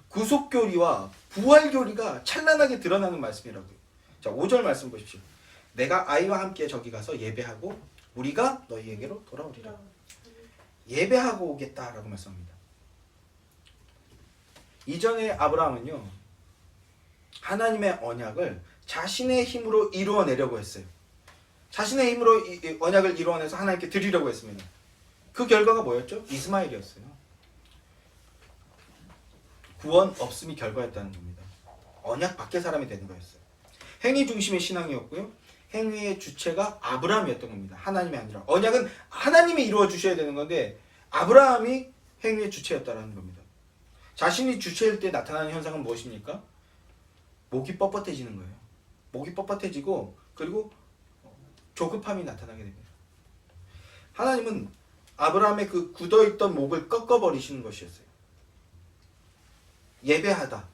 구속교리와 부활교리가 찬란하게 드러나는 말씀이라고요. 자, 5절 말씀 보십시오. 내가 아이와 함께 저기 가서 예배하고 우리가 너희에게로 돌아오리라. 예배하고 오겠다라고 말씀합니다. 이전에 아브라함은요, 하나님의 언약을 자신의 힘으로 이루어내려고 했어요. 자신의 힘으로 언약을 이루어내서 하나님께 드리려고 했습니다. 그 결과가 뭐였죠? 이스마엘이었어요. 구원 없음이 결과였다는 겁니다. 언약 밖의 사람이 되는 거였어요. 행위 중심의 신앙이었고요. 행위의 주체가 아브라함이었던 겁니다. 하나님이 아니라. 언약은 하나님이 이루어 주셔야 되는 건데 아브라함이 행위의 주체였다는 겁니다. 자신이 주체일 때 나타나는 현상은 무엇입니까? 목이 뻣뻣해지는 거예요. 목이 뻣뻣해지고 그리고 조급함이 나타나게 됩니다. 하나님은 아브라함의 그 굳어있던 목을 꺾어버리시는 것이었어요. 예배하다.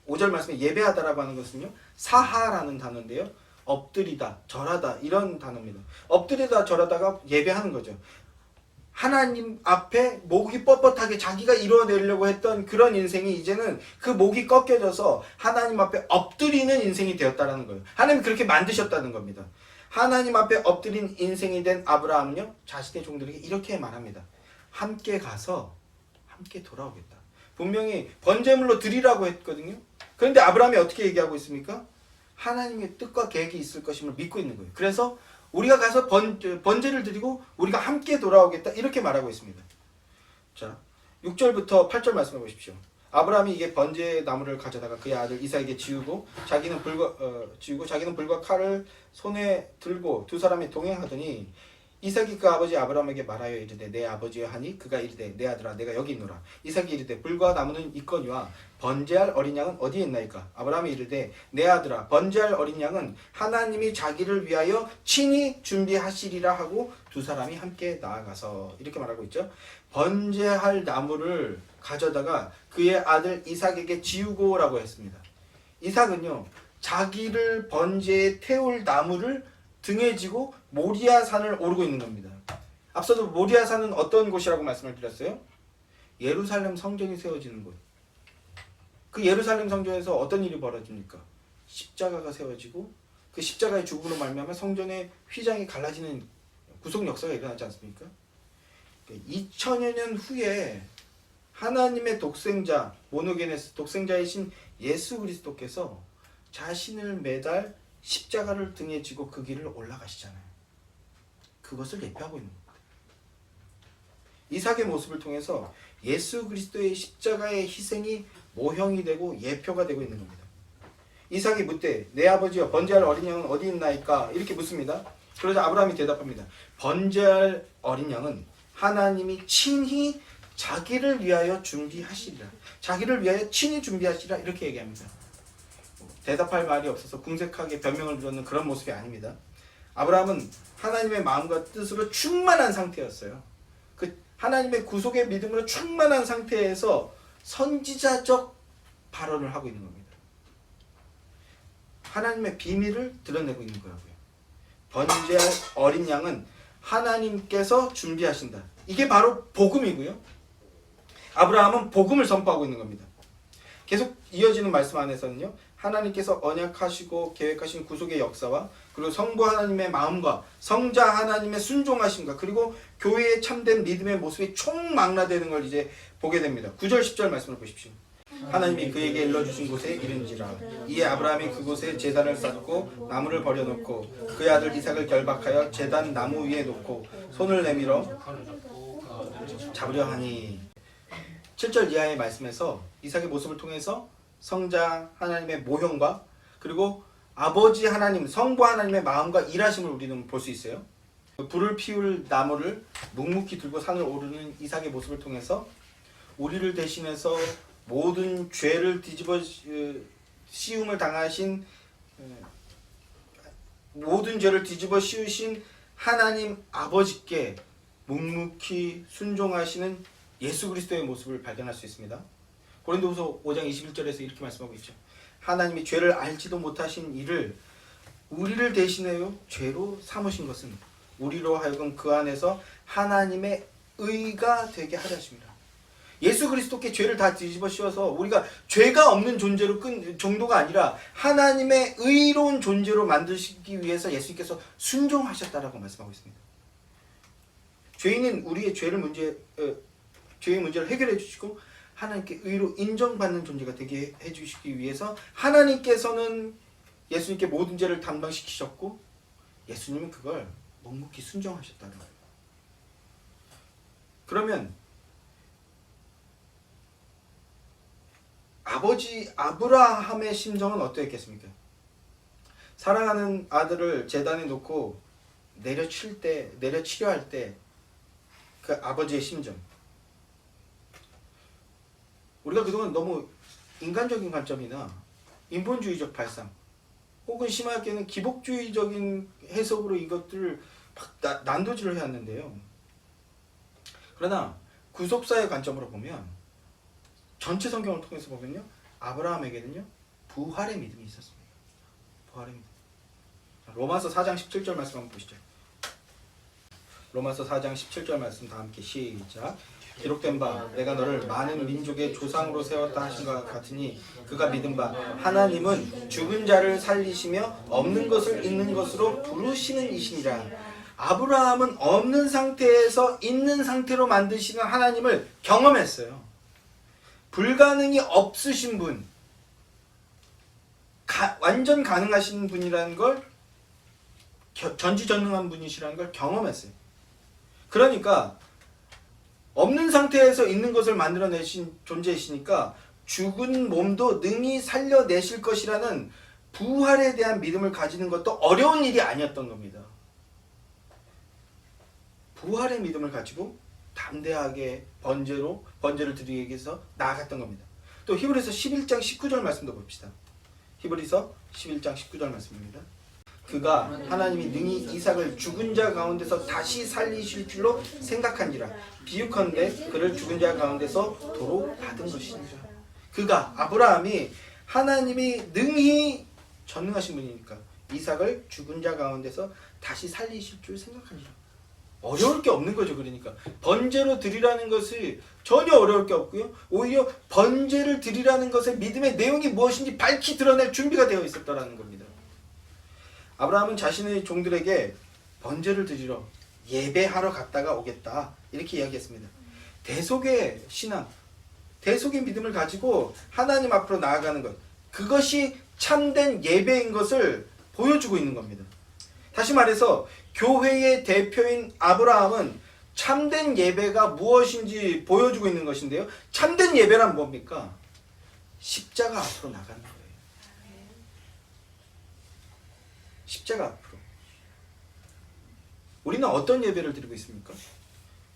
5절 말씀에 예배하다라고 하는 것은요, 사하라는 단어인데요, 엎드리다, 절하다 이런 단어입니다. 엎드리다, 절하다가 예배하는 거죠. 하나님 앞에 목이 뻣뻣하게 자기가 이루어내려고 했던 그런 인생이 이제는 그 목이 꺾여져서 하나님 앞에 엎드리는 인생이 되었다는 거예요. 하나님이 그렇게 만드셨다는 겁니다. 하나님 앞에 엎드린 인생이 된 아브라함은요, 자신의 종들에게 이렇게 말합니다. 함께 가서 함께 돌아오겠다. 분명히 번제물로 드리라고 했거든요. 그런데 아브라함이 어떻게 얘기하고 있습니까? 하나님의 뜻과 계획이 있을 것임을 믿고 있는 거예요. 그래서 우리가 가서 번제를 드리고 우리가 함께 돌아오겠다 이렇게 말하고 있습니다. 자, 6절부터 8절 말씀해 보십시오. 아브라함이 이게 번제 나무를 가져다가 그의 아들 이삭에게 지우고 자기는 불과 칼을 손에 들고 두 사람이 동행하더니 이삭이 그 아버지 아브라함에게 말하여 이르되 내 아버지여 하니 그가 이르되 내 아들아 내가 여기 있노라. 이삭이 이르되 불과 나무는 있거니와 번제할 어린 양은 어디에 있나이까? 아브라함이 이르되 내 아들아 번제할 어린 양은 하나님이 자기를 위하여 친히 준비하시리라 하고 두 사람이 함께 나아가서 이렇게 말하고 있죠. 번제할 나무를 가져다가 그의 아들 이삭에게 지우고라고 했습니다. 이삭은요 자기를 번제에 태울 나무를 등에 지고 모리아 산을 오르고 있는 겁니다. 앞서도 모리아 산은 어떤 곳이라고 말씀을 드렸어요? 예루살렘 성전이 세워지는 곳. 그 예루살렘 성전에서 어떤 일이 벌어집니까? 십자가가 세워지고 그 십자가의 죽음으로 말미암아 성전의 휘장이 갈라지는 구속 역사가 일어나지 않습니까? 2000여 년 후에 하나님의 독생자 모노게네스 독생자이신 예수 그리스도께서 자신을 매달 십자가를 등에 지고 그 길을 올라가시잖아요. 그것을 예표하고 있는 겁니다. 이삭의 모습을 통해서 예수 그리스도의 십자가의 희생이 모형이 되고 예표가 되고 있는 겁니다. 이삭이 묻되 내 아버지여 번제할 어린 양은 어디 있나이까? 이렇게 묻습니다. 그러자 아브라함이 대답합니다. 번제할 어린 양은 하나님이 친히 자기를 위하여 준비하시리라. 자기를 위하여 친히 준비하시리라 이렇게 얘기합니다. 대답할 말이 없어서 궁색하게 변명을 들었는 그런 모습이 아닙니다. 아브라함은 하나님의 마음과 뜻으로 충만한 상태였어요. 그 하나님의 구속의 믿음으로 충만한 상태에서 선지자적 발언을 하고 있는 겁니다. 하나님의 비밀을 드러내고 있는 거라고요. 번제할 어린 양은 하나님께서 준비하신다. 이게 바로 복음이고요. 아브라함은 복음을 선포하고 있는 겁니다. 계속 이어지는 말씀 안에서는요. 하나님께서 언약하시고 계획하신 구속의 역사와 그리고 성부 하나님의 마음과 성자 하나님의 순종하심과 그리고 교회의 참된 믿음의 모습이 총망라되는 걸 이제 보게 됩니다. 9절 10절 말씀을 보십시오. 하나님이 그에게 일러주신 곳에 이른지라 이에 아브라함이 그곳에 제단을 쌓고 나무를 버려놓고 그의 아들 이삭을 결박하여 제단 나무 위에 놓고 손을 내밀어 잡으려 하니 7절 이하의 말씀에서 이삭의 모습을 통해서 성자 하나님의 모형과 그리고 아버지 하나님, 성부 하나님의 마음과 일하심을 우리는 볼 수 있어요. 불을 피울 나무를 묵묵히 들고 산을 오르는 이삭의 모습을 통해서 우리를 대신해서 모든 죄를 뒤집어 씌움을 당하신 모든 죄를 뒤집어 씌우신 하나님 아버지께 묵묵히 순종하시는 예수 그리스도의 모습을 발견할 수 있습니다. 고린도후서 5장 21절에서 이렇게 말씀하고 있죠. 하나님이 죄를 알지도 못하신 이를 우리를 대신하여 죄로 삼으신 것은 우리로 하여금 그 안에서 하나님의 의가 되게 하려 하십니다. 예수 그리스도께 죄를 다 뒤집어 씌워서 우리가 죄가 없는 존재로 정도가 아니라 하나님의 의로운 존재로 만드시기 위해서 예수님께서 순종하셨다라고 말씀하고 있습니다. 죄인은 우리의 죄의 문제를 해결해 주시고 하나님께 의로 인정받는 존재가 되게 해주시기 위해서 하나님께서는 예수님께 모든 죄를 담당시키셨고 예수님은 그걸 묵묵히 순종하셨다는 거예요. 그러면 아버지 아브라함의 심정은 어떠했겠습니까? 사랑하는 아들을 제단에 놓고 내려치려 할 때 그 아버지의 심정. 우리가 그동안 너무 인간적인 관점이나 인본주의적 발상 혹은 심하게는 기복주의적인 해석으로 이것들을 막 난도질을 해왔는데요. 그러나 구속사의 관점으로 보면 전체 성경을 통해서 보면요. 아브라함에게는요. 부활의 믿음이 있었습니다. 부활의 믿음. 로마서 4장 17절 말씀 한번 보시죠. 로마서 4장 17절 말씀 다 함께 시작. 기록된 바 내가 너를 많은 민족의 조상으로 세웠다 하신 것 같으니 그가 믿은 바 하나님은 죽은 자를 살리시며 없는 것을 있는 것으로 부르시는 이시니라. 아브라함은 없는 상태에서 있는 상태로 만드시는 하나님을 경험했어요. 불가능이 없으신 분, 완전 가능하신 분이라는 걸 전지전능한 분이시라는 걸 경험했어요. 그러니까 없는 상태에서 있는 것을 만들어내신 존재이시니까 죽은 몸도 능히 살려내실 것이라는 부활에 대한 믿음을 가지는 것도 어려운 일이 아니었던 겁니다. 부활의 믿음을 가지고 담대하게 번제를 드리기 위해서 나아갔던 겁니다. 또 히브리서 11장 19절 말씀도 봅시다. 히브리서 11장 19절 말씀입니다. 그가 하나님이 능히 이삭을 죽은 자 가운데서 다시 살리실 줄로 생각한지라 비유컨대 그를 죽은 자 가운데서 도로 받은 것이니라. 그가 아브라함이 하나님이 능히 전능하신 분이니까 이삭을 죽은 자 가운데서 다시 살리실 줄 생각하니라. 어려울 게 없는 거죠. 그러니까 번제로 드리라는 것이 전혀 어려울 게 없고요. 오히려 번제를 드리라는 것의 믿음의 내용이 무엇인지 밝히 드러낼 준비가 되어 있었다라는 겁니다. 아브라함은 자신의 종들에게 번제를 드리러 예배하러 갔다가 오겠다 이렇게 이야기했습니다. 대속의 신앙, 대속의 믿음을 가지고 하나님 앞으로 나아가는 것, 그것이 참된 예배인 것을 보여주고 있는 겁니다. 다시 말해서 교회의 대표인 아브라함은 참된 예배가 무엇인지 보여주고 있는 것인데요. 참된 예배란 뭡니까? 십자가 앞으로 나가는 거예요. 십자가 앞으로. 우리는 어떤 예배를 드리고 있습니까?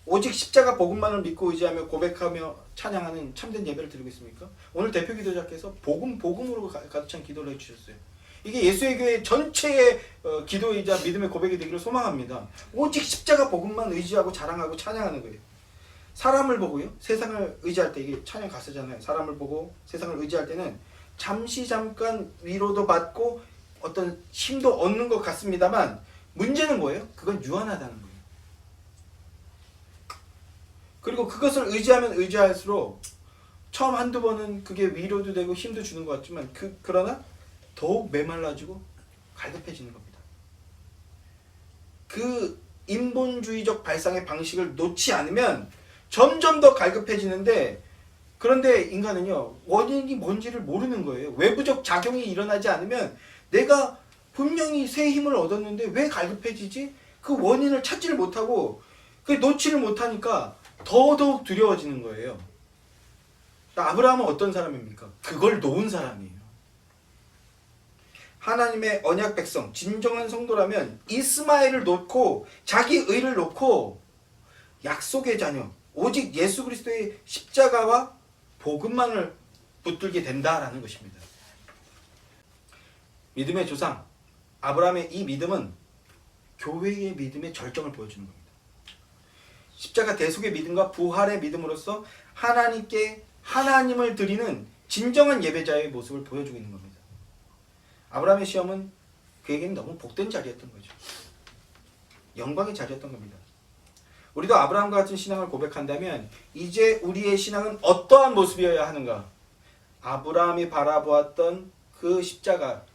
오직 십자가 복음만을 믿고 의지하며 고백하며 찬양하는 참된 예배를 드리고 있습니까? 오늘 대표 기도자께서 복음으로 가득 찬 기도를 해주셨어요. 이게 예수의 교회 전체의 기도이자 믿음의 고백이 되기를 소망합니다. 오직 십자가 복음만 의지하고 자랑하고 찬양하는 거예요. 사람을 보고요, 세상을 의지할 때, 이게 찬양 가사잖아요. 사람을 보고 세상을 의지할 때는 잠깐 위로도 받고 어떤 힘도 얻는 것 같습니다만 문제는 뭐예요? 그건 유한하다는 거예요. 그리고 그것을 의지하면 의지할수록 처음 한두 번은 그게 위로도 되고 힘도 주는 것 같지만 그러나 더욱 메말라지고 갈급해지는 겁니다. 그 인본주의적 발상의 방식을 놓지 않으면 점점 더 갈급해지는데, 그런데 인간은요, 원인이 뭔지를 모르는 거예요. 외부적 작용이 일어나지 않으면 내가 분명히 새 힘을 얻었는데 왜 갈급해지지? 그 원인을 찾지를 못하고 그 놓지를 못하니까 더더욱 두려워지는 거예요. 아브라함은 어떤 사람입니까? 그걸 놓은 사람이에요. 하나님의 언약 백성, 진정한 성도라면 이스마엘을 놓고 자기 의를 놓고 약속의 자녀, 오직 예수 그리스도의 십자가와 복음만을 붙들게 된다라는 것입니다. 믿음의 조상 아브라함의 이 믿음은 교회의 믿음의 절정을 보여주는 겁니다. 십자가 대속의 믿음과 부활의 믿음으로써 하나님께 하나님을 드리는 진정한 예배자의 모습을 보여주고 있는 겁니다. 아브라함의 시험은 그에게는 너무 복된 자리였던 거죠. 영광의 자리였던 겁니다. 우리도 아브라함과 같은 신앙을 고백한다면 이제 우리의 신앙은 어떠한 모습이어야 하는가? 아브라함이 바라보았던 그 십자가,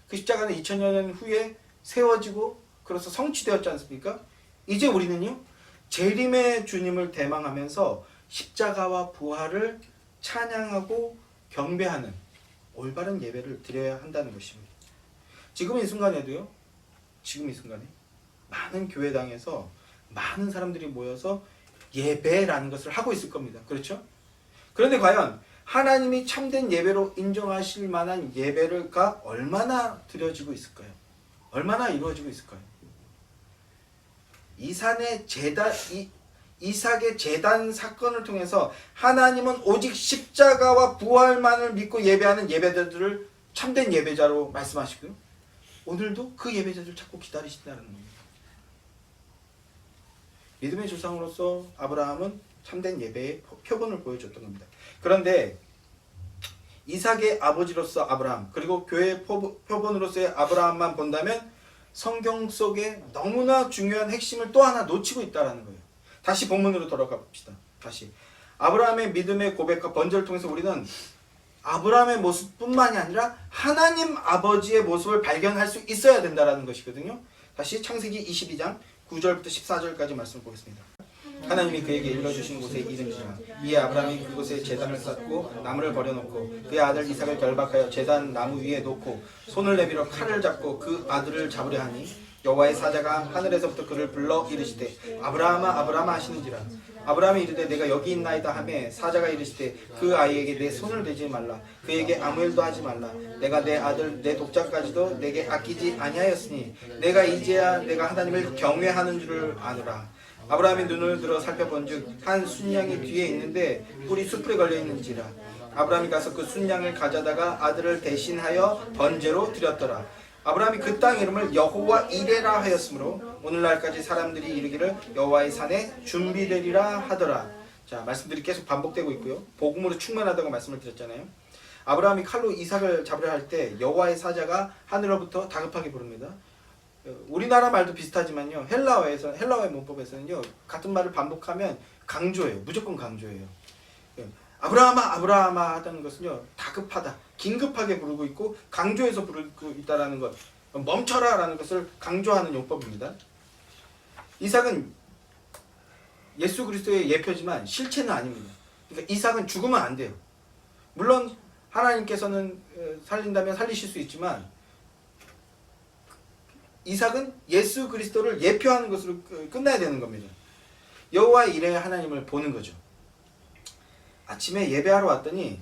그 십자가는 2000여 년 후에 세워지고 그래서 성취되었지 않습니까? 이제 우리는요, 재림의 주님을 대망하면서 십자가와 부활을 찬양하고 경배하는 올바른 예배를 드려야 한다는 것입니다. 지금 이 순간에도요, 지금 이 순간에 많은 교회당에서 많은 사람들이 모여서 예배라는 것을 하고 있을 겁니다. 그렇죠? 그런데 과연 하나님이 참된 예배로 인정하실 만한 예배가 얼마나 드려지고 있을까요? 얼마나 이루어지고 있을까요? 이삭의 제단 사건을 통해서 하나님은 오직 십자가와 부활만을 믿고 예배하는 예배자들을 참된 예배자로 말씀하시고요. 오늘도 그 예배자들 찾고 기다리신다는 겁니다. 믿음의 조상으로서 아브라함은 참된 예배의 표본을 보여줬던 겁니다. 그런데 이삭의 아버지로서 아브라함, 그리고 교회의 표본으로서의 아브라함만 본다면 성경 속에 너무나 중요한 핵심을 또 하나 놓치고 있다는 거예요. 다시 본문으로 돌아가 봅시다. 다시 아브라함의 믿음의 고백과 번제를 통해서 우리는 아브라함의 모습뿐만이 아니라 하나님 아버지의 모습을 발견할 수 있어야 된다는 것이거든요. 다시 창세기 22장 9절부터 14절까지 말씀을 보겠습니다. 하나님이 그에게 일러주신 곳에 이름지라. 이에 아브라함이 그곳에 제단을 쌓고 나무를 버려놓고 그의 아들 이삭을 결박하여 제단 나무 위에 놓고 손을 내밀어 칼을 잡고 그 아들을 잡으려 하니 여호와의 사자가 하늘에서부터 그를 불러 이르시되 아브라함아 아브라함아 하시는지라. 아브라함이 이르되 내가 여기 있나이다 하매 사자가 이르시되 그 아이에게 내 손을 대지 말라. 그에게 아무 일도 하지 말라. 내가 내 아들 내 독자까지도 내게 아끼지 아니하였으니 내가 이제야 내가 하나님을 경외하는 줄을 아노라. 아브라함이 눈을 들어 살펴본즉 한 순양이 뒤에 있는데 뿔이 숯불에 걸려 있는지라. 아브라함이 가서 그 순양을 가져다가 아들을 대신하여 번제로 드렸더라. 아브라함이 그 땅 이름을 여호와 이레라 하였으므로 오늘날까지 사람들이 이르기를 여호와의 산에 준비되리라 하더라. 자, 말씀들이 계속 반복되고 있고요. 복음으로 충만하다고 말씀을 드렸잖아요. 아브라함이 칼로 이삭을 잡으려 할 때 여호와의 사자가 하늘로부터 다급하게 부릅니다. 우리나라 말도 비슷하지만요, 헬라어의 문법에서는요, 같은 말을 반복하면 강조해요. 무조건 강조해요. 아브라함아 아브라함아 하다는 것은요, 다급하다, 긴급하게 부르고 있고 강조해서 부르고 있다라는 것, 멈춰라 라는 것을 강조하는 용법입니다. 이삭은 예수 그리스도의 예표지만 실체는 아닙니다. 그러니까 이삭은 죽으면 안 돼요. 물론 하나님께서는 살린다면 살리실 수 있지만 이삭은 예수 그리스도를 예표하는 것으로 끝나야 되는 겁니다. 여호와 이레 하나님을 보는 거죠. 아침에 예배하러 왔더니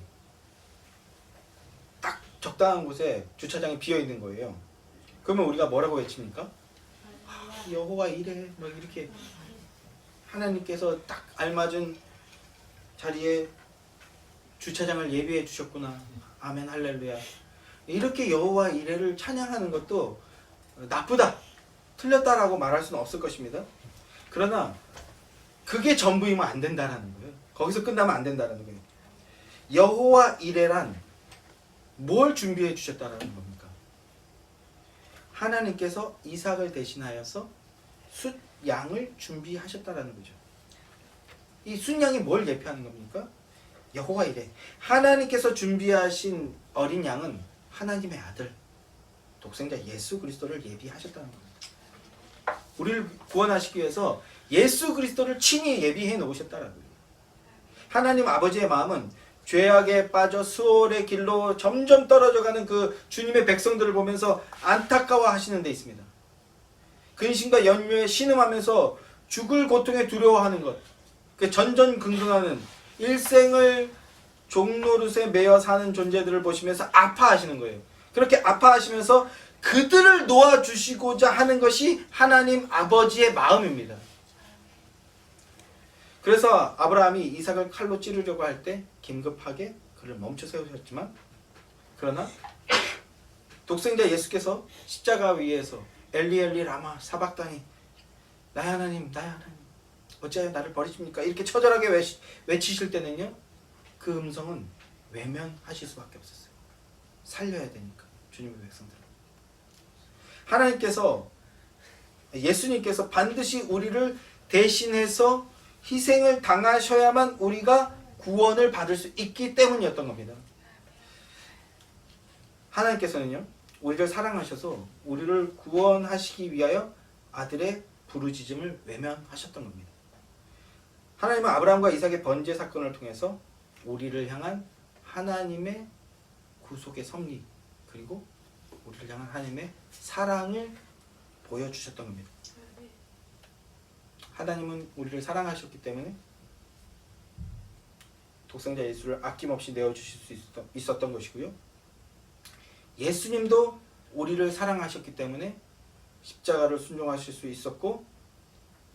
딱 적당한 곳에 주차장이 비어 있는 거예요. 그러면 우리가 뭐라고 외칩니까? 여호와 이레, 막 이렇게 하나님께서 딱 알맞은 자리에 주차장을 예비해 주셨구나. 아멘 할렐루야. 이렇게 여호와 이레를 찬양하는 것도 나쁘다, 틀렸다라고 말할 수는 없을 것입니다. 그러나 그게 전부이면 안 된다라는 거예요. 거기서 끝나면 안 된다라는 거예요. 여호와 이레란 뭘 준비해 주셨다라는 겁니까? 하나님께서 이삭을 대신하여서 숫양을 준비하셨다라는 거죠. 이 숫양이 뭘 예표하는 겁니까? 여호와 이레, 하나님께서 준비하신 어린 양은 하나님의 아들, 독생자 예수 그리스도를 예비하셨다는 겁니다. 우리를 구원하시기 위해서 예수 그리스도를 친히 예비해 놓으셨다는 거예요. 하나님 아버지의 마음은 죄악에 빠져 수월의 길로 점점 떨어져가는 그 주님의 백성들을 보면서 안타까워 하시는 데 있습니다. 근심과 연묘에 신음하면서 죽을 고통에 두려워하는 것, 그 전전긍긍하는 일생을 종노릇에 매여 사는 존재들을 보시면서 아파하시는 거예요. 그렇게 아파하시면서 그들을 놓아주시고자 하는 것이 하나님 아버지의 마음입니다. 그래서 아브라함이 이삭을 칼로 찌르려고 할 때 긴급하게 그를 멈춰 세우셨지만, 그러나 독생자 예수께서 십자가 위에서 엘리 엘리 라마 사박다니, 나의 하나님 나의 하나님 어찌하여 나를 버리십니까? 이렇게 처절하게 외치실 때는요, 그 음성은 외면하실 수밖에 없었어요. 살려야 되니까, 주님의 백성들을. 하나님께서, 예수님께서 반드시 우리를 대신해서 희생을 당하셔야만 우리가 구원을 받을 수 있기 때문이었던 겁니다. 하나님께서는요, 우리를 사랑하셔서 우리를 구원하시기 위하여 아들의 부르짖음을 외면하셨던 겁니다. 하나님은 아브라함과 이삭의 번제 사건을 통해서 우리를 향한 하나님의 구속의 섭리, 그리고 우리를 향한 하나님의 사랑을 보여주셨던 겁니다. 하나님은 우리를 사랑하셨기 때문에 독생자 예수를 아낌없이 내어주실 수 있었던 것이고요. 예수님도 우리를 사랑하셨기 때문에 십자가를 순종하실 수 있었고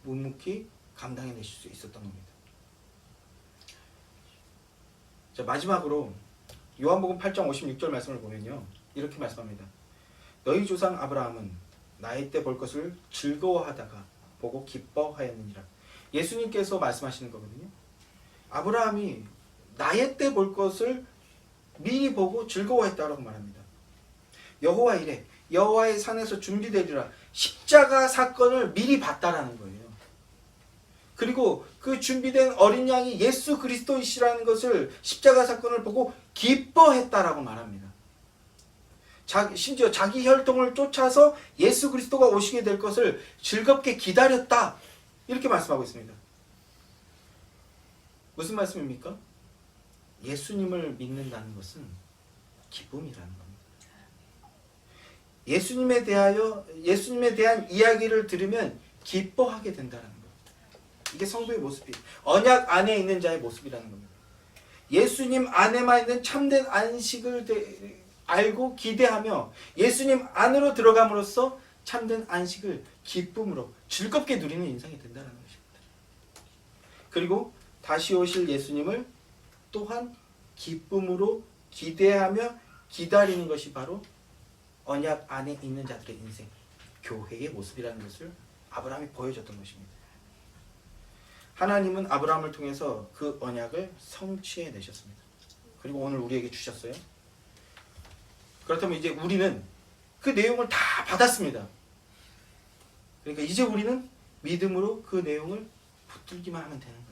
묵묵히 감당해내실 수 있었던 겁니다. 자, 마지막으로 요한복음 8장 56절 말씀을 보면요, 이렇게 말씀합니다. 너희 조상 아브라함은 나이 때 볼 것을 즐거워하다가 보고 기뻐하였느니라. 예수님께서 말씀하시는 거거든요. 아브라함이 나이 때 볼 것을 미리 보고 즐거워했다라고 말합니다. 여호와 이레, 여호와의 산에서 준비되리라. 십자가 사건을 미리 봤다라는 거예요. 그리고 그 준비된 어린 양이 예수 그리스도이시라는 것을, 십자가 사건을 보고 기뻐했다라고 말합니다. 심지어 자기 혈통을 쫓아서 예수 그리스도가 오시게 될 것을 즐겁게 기다렸다, 이렇게 말씀하고 있습니다. 무슨 말씀입니까? 예수님을 믿는다는 것은 기쁨이라는 겁니다. 예수님에 대한 이야기를 들으면 기뻐하게 된다는 거예요. 이게 성도의 모습이에요. 언약 안에 있는 자의 모습이라는 겁니다. 예수님 안에만 있는 참된 안식을 알고 기대하며 예수님 안으로 들어감으로써 참된 안식을 기쁨으로 즐겁게 누리는 인생이 된다는 것입니다. 그리고 다시 오실 예수님을 또한 기쁨으로 기대하며 기다리는 것이 바로 언약 안에 있는 자들의 인생, 교회의 모습이라는 것을 아브라함이 보여줬던 것입니다. 하나님은 아브라함을 통해서 그 언약을 성취해 내셨습니다. 그리고 오늘 우리에게 주셨어요. 그렇다면 이제 우리는 그 내용을 다 받았습니다. 그러니까 이제 우리는 믿음으로 그 내용을 붙들기만 하면 되는 거예요.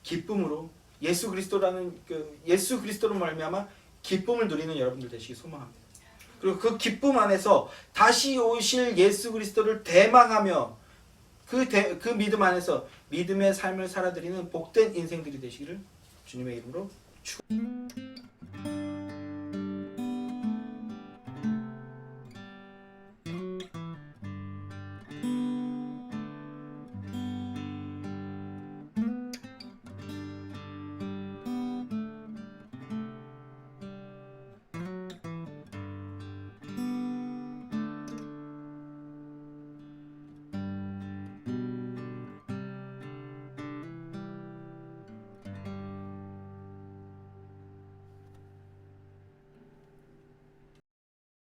기쁨으로 예수 그리스도라는 예수 그리스도로 말미암아 기쁨을 누리는 여러분들 되시기 소망합니다. 그리고 그 기쁨 안에서 다시 오실 예수 그리스도를 대망하며 그 믿음 안에서 믿음의 삶을 살아드리는 복된 인생들이 되시기를 주님의 이름으로 축원합니다.